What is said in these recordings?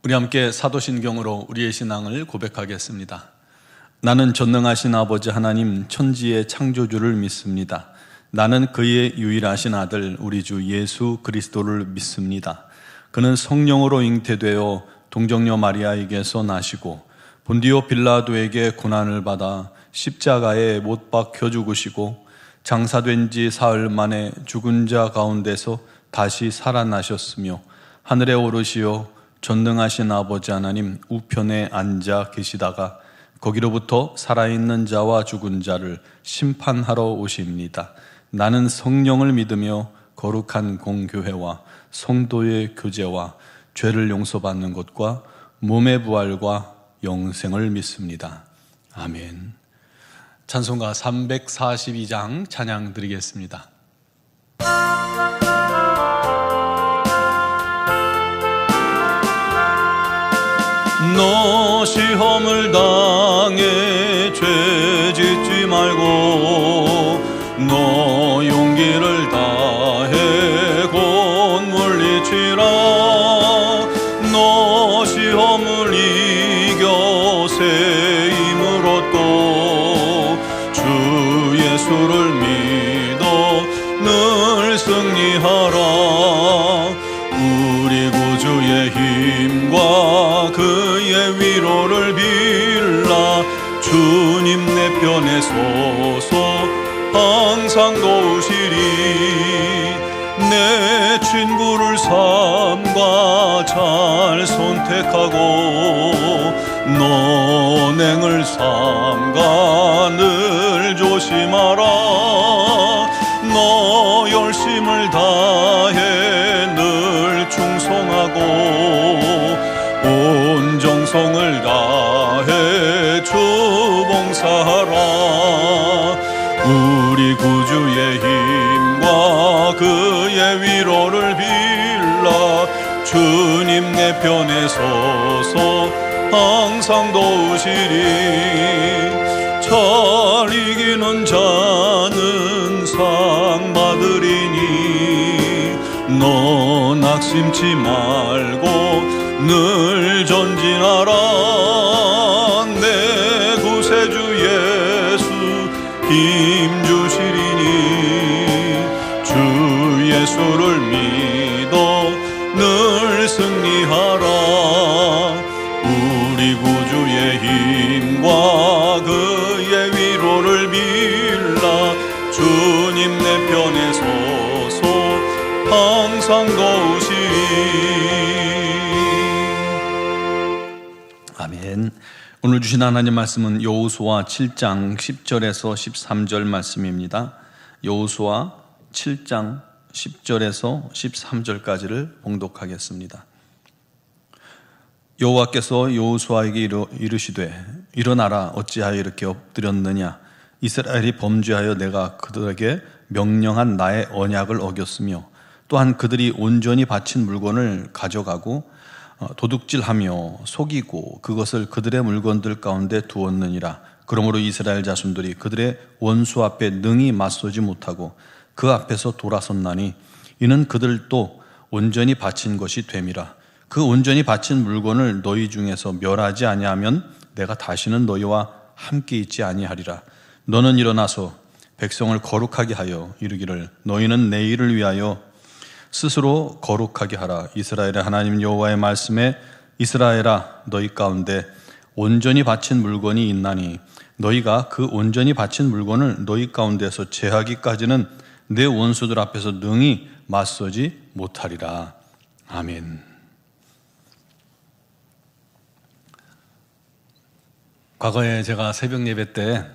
우리 함께 사도신경으로 우리의 신앙을 고백하겠습니다. 나는 전능하신 아버지 하나님 천지의 창조주를 믿습니다. 나는 그의 유일하신 아들 우리 주 예수 그리스도를 믿습니다. 그는 성령으로 잉태되어 동정녀 마리아에게서 나시고 본디오 빌라도에게 고난을 받아 십자가에 못 박혀 죽으시고 장사된 지 사흘 만에 죽은 자 가운데서 다시 살아나셨으며 하늘에 오르시어 전능하신 아버지 하나님 우편에 앉아 계시다가 거기로부터 살아있는 자와 죽은 자를 심판하러 오십니다. 나는 성령을 믿으며 거룩한 공교회와 성도의 교제와 죄를 용서받는 것과 몸의 부활과 영생을 믿습니다. 아멘. 찬송가 342장 찬양 드리겠습니다. 너 시험을 당해 죄 짓지 말고 너 용기를 다해 곧 물리치라. 너 시험을 이겨 새 힘을 얻고 주 예수를 믿어 늘 승리하라. 우리 구주의 힘과 그의 위로를 빌라. 주님 내 편에 서서 항상 도우시리. 내 친구를 삼가 잘 선택하고 너행을 삼가 늘 조심하라. 너 열심을 다해 늘 충성하고 온 정성을 다해 주 봉사하라. 우리 구주의 힘과 그의 위로를 빌라. 주님 내 편에 서서 항상 도우시리. 잘 이기는 자는 상 받으리니 너 낙심치 말고 늘 전진하라. 내 구세주 예수 힘 주시리니 주 예수를 믿어 늘 승리하라. 우리 구주의 힘과 그의 위로를 빌라. 주님 내 편에 서서 항상 도우시리. 아멘. 오늘 주신 하나님 말씀은 여호수아 7장 10절에서 13절 말씀입니다. 여호수아 7장 10절에서 13절까지를 봉독하겠습니다. 여호와께서 여호수아에게 이르시되 일어나라. 어찌하여 이렇게 엎드렸느냐. 이스라엘이 범죄하여 내가 그들에게 명령한 나의 언약을 어겼으며 또한 그들이 온전히 바친 물건을 가져가고 도둑질하며 속이고 그것을 그들의 물건들 가운데 두었느니라. 그러므로 이스라엘 자손들이 그들의 원수 앞에 능히 맞서지 못하고 그 앞에서 돌아섰나니 이는 그들도 온전히 바친 것이 됨이라. 그 온전히 바친 물건을 너희 중에서 멸하지 아니하면 내가 다시는 너희와 함께 있지 아니하리라. 너는 일어나서 백성을 거룩하게 하여 이르기를 너희는 내 일을 위하여 스스로 거룩하게 하라. 이스라엘의 하나님 여호와의 말씀에 이스라엘아 너희 가운데 온전히 바친 물건이 있나니 너희가 그 온전히 바친 물건을 너희 가운데서 제하기까지는 내 원수들 앞에서 능히 맞서지 못하리라. 아멘. 과거에 제가 새벽 예배 때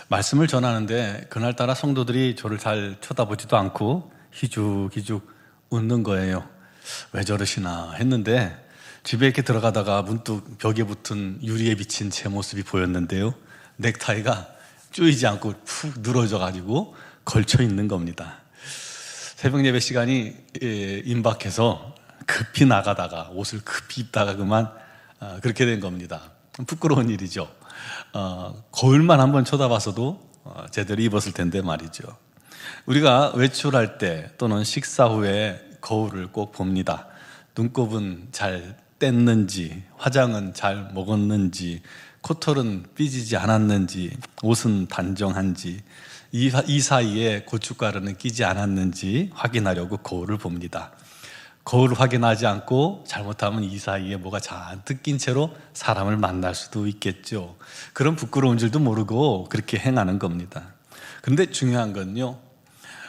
말씀을 전하는데 그날따라 성도들이 저를 잘 쳐다보지도 않고 희죽희죽 웃는 거예요. 왜 저러시나 했는데 집에 이렇게 들어가다가 문득 벽에 붙은 유리에 비친 제 모습이 보였는데요. 넥타이가 조이지 않고 푹 늘어져가지고 걸쳐 있는 겁니다. 새벽 예배 시간이 임박해서 급히 나가다가 옷을 급히 입다가 그만 그렇게 된 겁니다. 부끄러운 일이죠. 거울만 한번 쳐다봐서도 제대로 입었을 텐데 말이죠. 우리가 외출할 때 또는 식사 후에 거울을 꼭 봅니다. 눈곱은 잘 뗐는지, 화장은 잘 먹었는지, 코털은 삐지지 않았는지, 옷은 단정한지, 이 사이에 고춧가루는 끼지 않았는지 확인하려고 거울을 봅니다. 거울을 확인하지 않고 잘못하면 이 사이에 뭐가 잔뜩 낀 채로 사람을 만날 수도 있겠죠. 그런 부끄러운 줄도 모르고 그렇게 행하는 겁니다. 그런데 중요한 건요,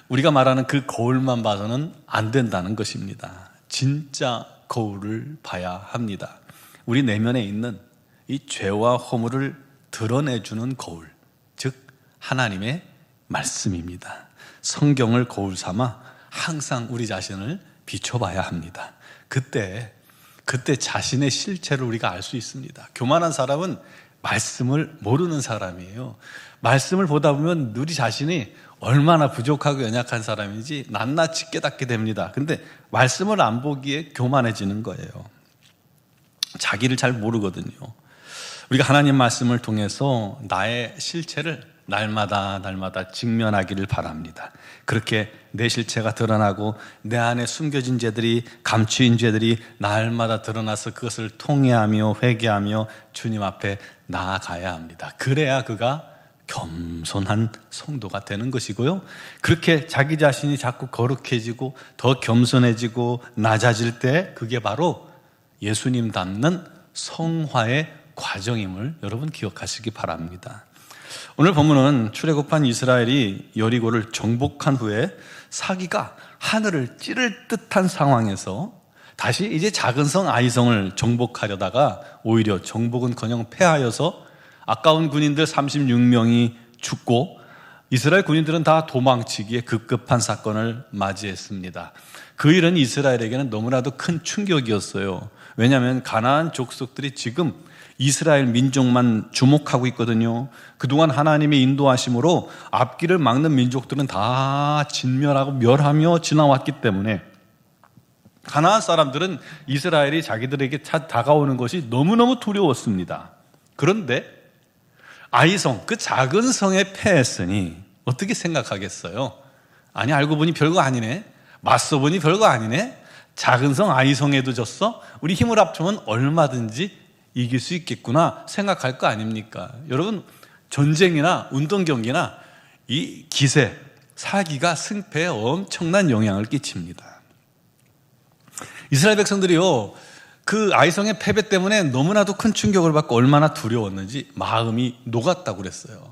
우리가 말하는 그 거울만 봐서는 안 된다는 것입니다. 진짜 거울을 봐야 합니다. 우리 내면에 있는 이 죄와 허물을 드러내주는 거울, 즉 하나님의 말씀입니다. 성경을 거울 삼아 항상 우리 자신을 비춰봐야 합니다. 그때 자신의 실체를 우리가 알 수 있습니다. 교만한 사람은 말씀을 모르는 사람이에요. 말씀을 보다 보면 우리 자신이 얼마나 부족하고 연약한 사람인지 낱낱이 깨닫게 됩니다. 근데 말씀을 안 보기에 교만해지는 거예요. 자기를 잘 모르거든요. 우리가 하나님 말씀을 통해서 나의 실체를 날마다 직면하기를 바랍니다. 그렇게 내 실체가 드러나고 내 안에 숨겨진 죄들이, 감추인 죄들이 날마다 드러나서 그것을 통회하며 회개하며 주님 앞에 나아가야 합니다. 그래야 그가 겸손한 성도가 되는 것이고요, 그렇게 자기 자신이 자꾸 거룩해지고 더 겸손해지고 낮아질 때 그게 바로 예수님 닮는 성화의 과정임을 여러분 기억하시기 바랍니다. 오늘 본문은 출애굽한 이스라엘이 여리고를 정복한 후에 사기가 하늘을 찌를 듯한 상황에서 다시 이제 작은 성 아이성을 정복하려다가 오히려 정복은커녕 패하여서 아까운 군인들 36명이 죽고 이스라엘 군인들은 다 도망치기에 급급한 사건을 맞이했습니다. 그 일은 이스라엘에게는 너무나도 큰 충격이었어요. 왜냐하면 가나안 족속들이 지금 이스라엘 민족만 주목하고 있거든요. 그동안 하나님의 인도하심으로 앞길을 막는 민족들은 다 진멸하고 멸하며 지나왔기 때문에 가나안 사람들은 이스라엘이 자기들에게 다가오는 것이 너무너무 두려웠습니다. 그런데 아이성, 그 작은 성에 패했으니 어떻게 생각하겠어요? 아니, 알고 보니 별거 아니네, 맞서보니 별거 아니네, 작은 성 아이성에도 졌어? 우리 힘을 합치면 얼마든지 이길 수 있겠구나 생각할 거 아닙니까? 여러분, 전쟁이나 운동 경기나 이 기세, 사기가 승패에 엄청난 영향을 끼칩니다. 이스라엘 백성들이요, 그 아이성의 패배 때문에 너무나도 큰 충격을 받고 얼마나 두려웠는지 마음이 녹았다고 그랬어요.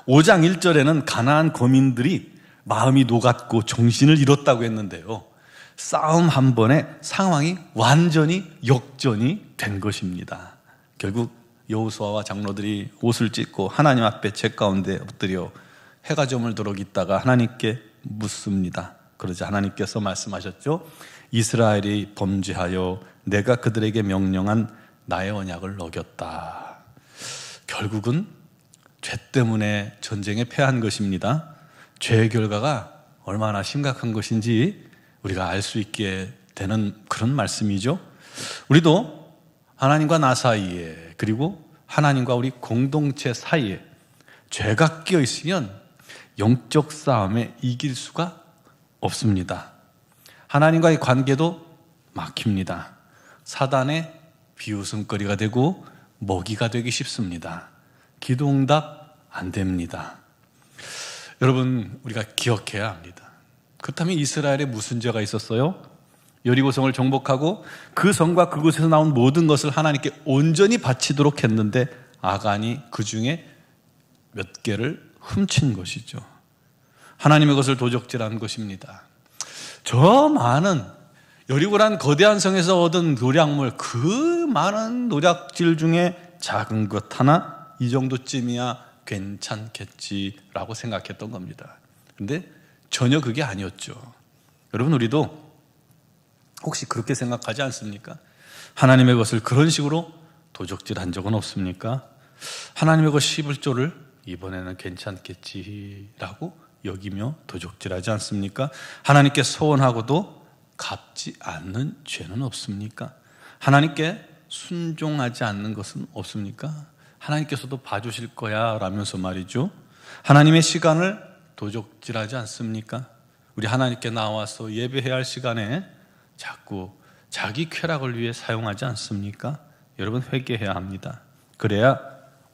5장 1절에는 가나안 거민들이 마음이 녹았고 정신을 잃었다고 했는데요, 싸움 한 번에 상황이 완전히 역전이 된 것입니다. 결국 여호수아와 장로들이 옷을 찢고 하나님 앞에 제 가운데 엎드려 해가 저물도록 있다가 하나님께 묻습니다. 그러자 하나님께서 말씀하셨죠. 이스라엘이 범죄하여 내가 그들에게 명령한 나의 언약을 어겼다. 결국은 죄 때문에 전쟁에 패한 것입니다. 죄의 결과가 얼마나 심각한 것인지 우리가 알 수 있게 되는 그런 말씀이죠. 우리도 하나님과 나 사이에, 그리고 하나님과 우리 공동체 사이에 죄가 끼어 있으면 영적 싸움에 이길 수가 없습니다. 하나님과의 관계도 막힙니다. 사단의 비웃음거리가 되고 먹이가 되기 쉽습니다. 기도응답 안 됩니다. 여러분, 우리가 기억해야 합니다. 그렇다면 이스라엘에 무슨 죄가 있었어요? 여리고성을 정복하고 그 성과 그곳에서 나온 모든 것을 하나님께 온전히 바치도록 했는데 아간이 그 중에 몇 개를 훔친 것이죠. 하나님의 것을 도적질한 것입니다. 저 많은 여리고란 거대한 성에서 얻은 노략물, 그 많은 노략질 중에 작은 것 하나, 이 정도쯤이야 괜찮겠지라고 생각했던 겁니다. 근데 전혀 그게 아니었죠. 여러분, 우리도 혹시 그렇게 생각하지 않습니까? 하나님의 것을 그런 식으로 도적질한 적은 없습니까? 하나님의 것 11조를 이번에는 괜찮겠지라고 여기며 도적질하지 않습니까? 하나님께 소원하고도 갚지 않는 죄는 없습니까? 하나님께 순종하지 않는 것은 없습니까? 하나님께서도 봐주실 거야 라면서 말이죠. 하나님의 시간을 도적질하지 않습니까? 우리 하나님께 나와서 예배해야 할 시간에 자꾸 자기 쾌락을 위해 사용하지 않습니까? 여러분, 회개해야 합니다. 그래야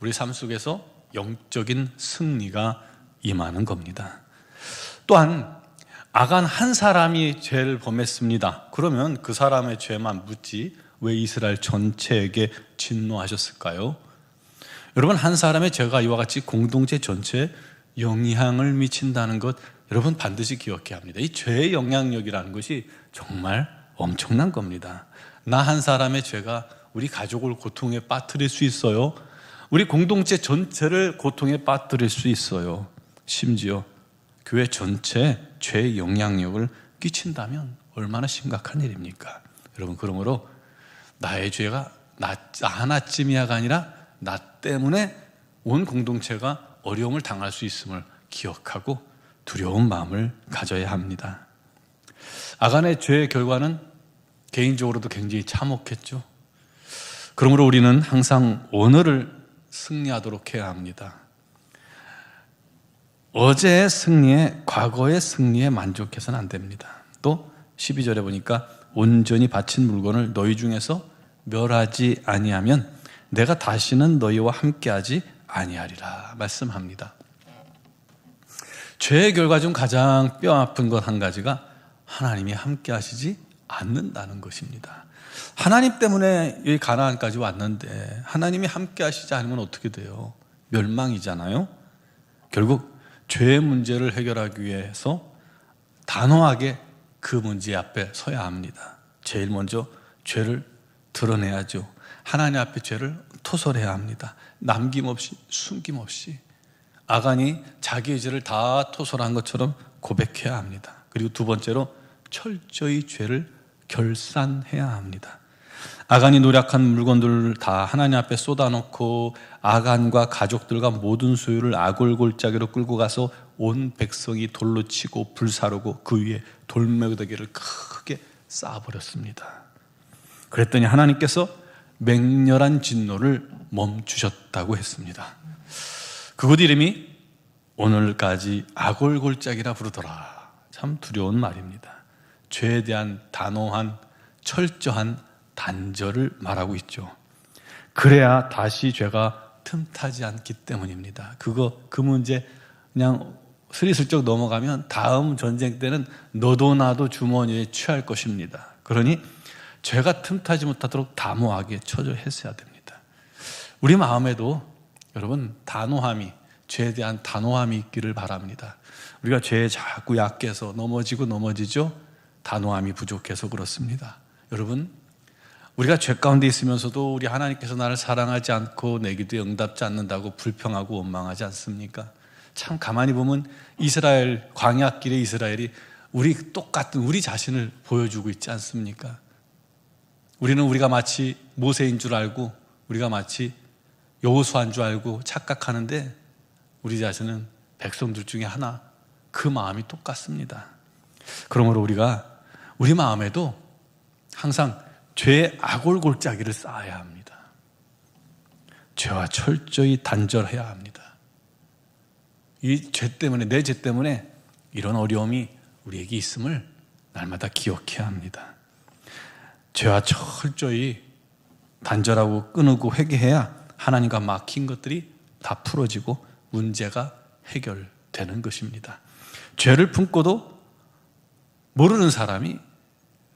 우리 삶 속에서 영적인 승리가 임하는 겁니다. 또한 아간 한 사람이 죄를 범했습니다. 그러면 그 사람의 죄만 묻지 왜 이스라엘 전체에게 진노하셨을까요? 여러분, 한 사람의 죄가 이와 같이 공동체 전체에 영향을 미친다는 것, 여러분 반드시 기억해야 합니다. 이 죄의 영향력이라는 것이 정말 엄청난 겁니다. 나 한 사람의 죄가 우리 가족을 고통에 빠뜨릴 수 있어요. 우리 공동체 전체를 고통에 빠뜨릴 수 있어요. 심지어 교회 전체에 죄의 영향력을 끼친다면 얼마나 심각한 일입니까? 여러분, 그러므로 나의 죄가 나 하나쯤이야가 아니라 나 때문에 온 공동체가 어려움을 당할 수 있음을 기억하고 두려운 마음을 가져야 합니다. 아간의 죄의 결과는 개인적으로도 굉장히 참혹했죠. 그러므로 우리는 항상 오늘을 승리하도록 해야 합니다. 어제의 승리에, 과거의 승리에 만족해서는 안 됩니다. 또 12절에 보니까 온전히 바친 물건을 너희 중에서 멸하지 아니하면 내가 다시는 너희와 함께하지 아니하리라 말씀합니다. 죄의 결과 중 가장 뼈아픈 것 한 가지가 하나님이 함께하시지 않는다는 것입니다. 하나님 때문에 여기 가나안까지 왔는데 하나님이 함께하시지 않으면 어떻게 돼요? 멸망이잖아요. 결국 죄의 문제를 해결하기 위해서 단호하게 그 문제 앞에 서야 합니다. 제일 먼저 죄를 드러내야죠. 하나님 앞에 죄를 토설해야 합니다. 남김없이, 숨김없이. 아간이 자기의 죄를 다 토설한 것처럼 고백해야 합니다. 그리고 두 번째로 철저히 죄를 결산해야 합니다. 아간이 노력한 물건들을 다 하나님 앞에 쏟아놓고 아간과 가족들과 모든 소유를 아골골짜기로 끌고 가서 온 백성이 돌로 치고 불사르고 그 위에 돌매개를 크게 쌓아버렸습니다. 그랬더니 하나님께서 맹렬한 진노를 멈추셨다고 했습니다. 그곳 이름이 오늘까지 아골골짜기라 부르더라. 참 두려운 말입니다. 죄에 대한 단호한 철저한 단절을 말하고 있죠. 그래야 다시 죄가 틈타지 않기 때문입니다. 그 문제 그냥 스리슬쩍 넘어가면 다음 전쟁 때는 너도 나도 주머니에 취할 것입니다. 그러니 죄가 틈타지 못하도록 담호하게 처절했어야 됩니다. 우리 마음에도 여러분 단호함이, 죄에 대한 단호함이 있기를 바랍니다. 우리가 죄에 자꾸 약해서 넘어지죠. 단호함이 부족해서 그렇습니다. 여러분, 우리가 죄 가운데 있으면서도 우리 하나님께서 나를 사랑하지 않고 내 기도에 응답지 않는다고 불평하고 원망하지 않습니까? 참 가만히 보면 이스라엘, 광야길의 이스라엘이 우리 자신을 보여주고 있지 않습니까? 우리가 마치 모세인 줄 알고, 우리가 마치 여호수아인 줄 알고 착각하는데 우리 자신은 백성들 중에 하나, 그 마음이 똑같습니다. 그러므로 우리가 우리 마음에도 항상 죄의 아골골짜기를 쌓아야 합니다. 죄와 철저히 단절해야 합니다. 이 죄 때문에, 내 죄 때문에 이런 어려움이 우리에게 있음을 날마다 기억해야 합니다. 죄와 철저히 단절하고 끊고 회개해야 하나님과 막힌 것들이 다 풀어지고 문제가 해결되는 것입니다. 죄를 품고도 모르는 사람이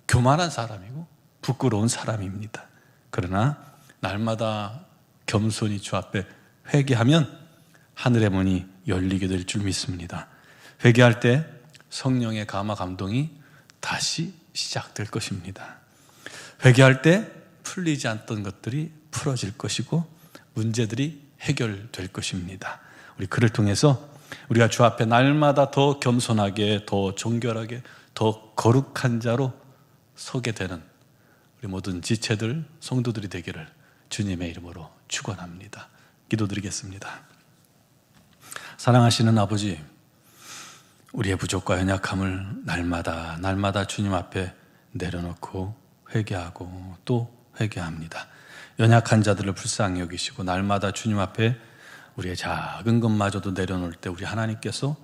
교만한 사람이고 부끄러운 사람입니다. 그러나 날마다 겸손히 주 앞에 회개하면 하늘의 문이 열리게 될 줄 믿습니다. 회개할 때 성령의 감화 감동이 다시 시작될 것입니다. 회개할 때 풀리지 않던 것들이 풀어질 것이고 문제들이 해결될 것입니다. 우리 그를 통해서 우리가 주 앞에 날마다 더 겸손하게, 더 정결하게, 더 거룩한 자로 서게 되는 우리 모든 지체들, 성도들이 되기를 주님의 이름으로 축원합니다. 기도드리겠습니다. 사랑하시는 아버지, 우리의 부족과 연약함을 날마다 주님 앞에 내려놓고 회개하고 또 회개합니다. 연약한 자들을 불쌍히 여기시고 날마다 주님 앞에 우리의 작은 것마저도 내려놓을 때 우리 하나님께서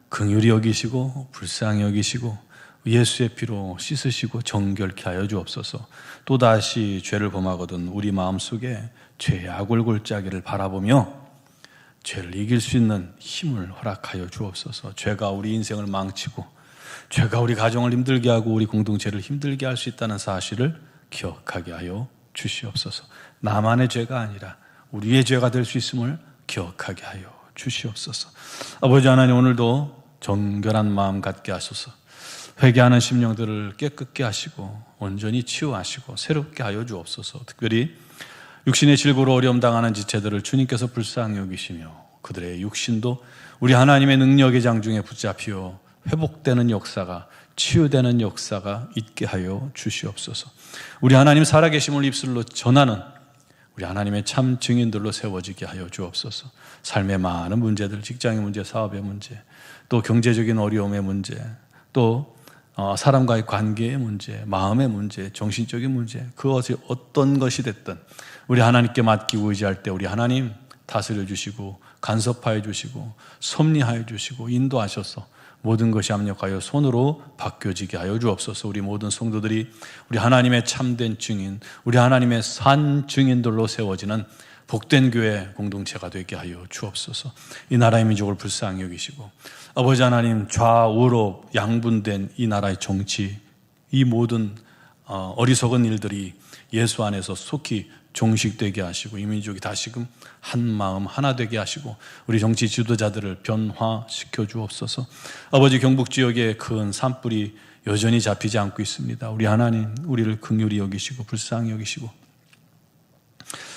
긍휼히 여기시고 불쌍히 여기시고 예수의 피로 씻으시고 정결케 하여 주옵소서. 또다시 죄를 범하거든 우리 마음속에 죄악을 골짜기를 바라보며 죄를 이길 수 있는 힘을 허락하여 주옵소서. 죄가 우리 인생을 망치고 죄가 우리 가정을 힘들게 하고 우리 공동체를 힘들게 할 수 있다는 사실을 기억하게 하여 주시옵소서. 나만의 죄가 아니라 우리의 죄가 될 수 있음을 기억하게 하여 주시옵소서. 아버지 하나님, 오늘도 정결한 마음 갖게 하소서. 회개하는 심령들을 깨끗게 하시고 온전히 치유하시고 새롭게 하여 주옵소서. 특별히 육신의 질고로 어려움 당하는 지체들을 주님께서 불쌍히 여기시며 그들의 육신도 우리 하나님의 능력의 장중에 붙잡히어 회복되는 역사가, 치유되는 역사가 있게 하여 주시옵소서. 우리 하나님 살아계심을 입술로 전하는 우리 하나님의 참 증인들로 세워지게 하여 주옵소서. 삶의 많은 문제들, 직장의 문제, 사업의 문제, 또 경제적인 어려움의 문제, 또 사람과의 관계의 문제, 마음의 문제, 정신적인 문제, 그것이 어떤 것이 됐든 우리 하나님께 맡기고 의지할 때 우리 하나님 다스려 주시고 간섭하여 주시고 섭리하여 주시고 인도하셔서 모든 것이 합력하여 손으로 바뀌어지게 하여 주옵소서. 우리 모든 성도들이 우리 하나님의 참된 증인, 우리 하나님의 산 증인들로 세워지는 복된 교회 공동체가 되게 하여 주옵소서. 이 나라의 민족을 불쌍히 여기시고 아버지 하나님, 좌우로 양분된 이 나라의 정치, 이 모든 어리석은 일들이 예수 안에서 속히 종식되게 하시고 이 민족이 다시금 한 마음 하나 되게 하시고 우리 정치 지도자들을 변화시켜 주옵소서. 아버지, 경북 지역에 큰 산불이 여전히 잡히지 않고 있습니다. 우리 하나님, 우리를 긍휼히 여기시고 불쌍히 여기시고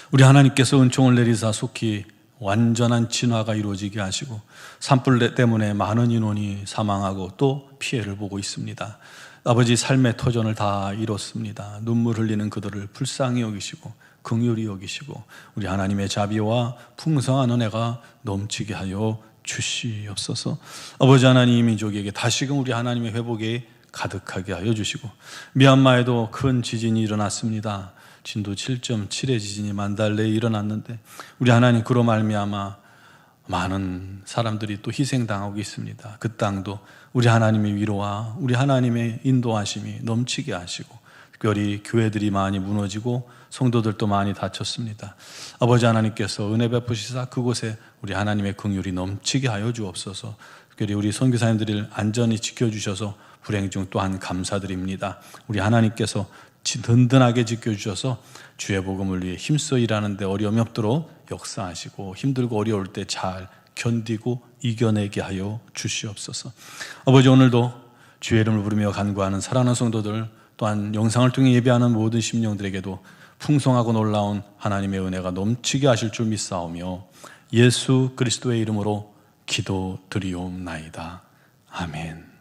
우리 하나님께서 은총을 내리사 속히 완전한 진화가 이루어지게 하시고 산불 때문에 많은 인원이 사망하고 또 피해를 보고 있습니다. 아버지, 삶의 터전을 다 잃었습니다. 눈물 흘리는 그들을 불쌍히 여기시고 긍휼히 여기시고 우리 하나님의 자비와 풍성한 은혜가 넘치게 하여 주시옵소서. 아버지 하나님, 이 민족에게 다시금 우리 하나님의 회복에 가득하게 하여 주시고 미얀마에도 큰 지진이 일어났습니다. 진도 7.7의 지진이 만달레에 일어났는데 우리 하나님, 그로 말미암아 많은 사람들이 또 희생당하고 있습니다. 그 땅도 우리 하나님의 위로와 우리 하나님의 인도하심이 넘치게 하시고 특별히 교회들이 많이 무너지고 성도들도 많이 다쳤습니다. 아버지 하나님께서 은혜 베푸시사 그곳에 우리 하나님의 긍휼이 넘치게 하여 주옵소서. 특별히 우리 선교사님들을 안전히 지켜주셔서 불행 중 또한 감사드립니다. 우리 하나님께서 든든하게 지켜주셔서 주의 복음을 위해 힘써 일하는 데 어려움이 없도록 역사하시고 힘들고 어려울 때 잘 견디고 이겨내게 하여 주시옵소서. 아버지, 오늘도 주의 이름을 부르며 간구하는 사랑하는 성도들, 또한 영상을 통해 예배하는 모든 심령들에게도 풍성하고 놀라운 하나님의 은혜가 넘치게 하실 줄 믿사오며 예수 그리스도의 이름으로 기도드리옵나이다. 아멘.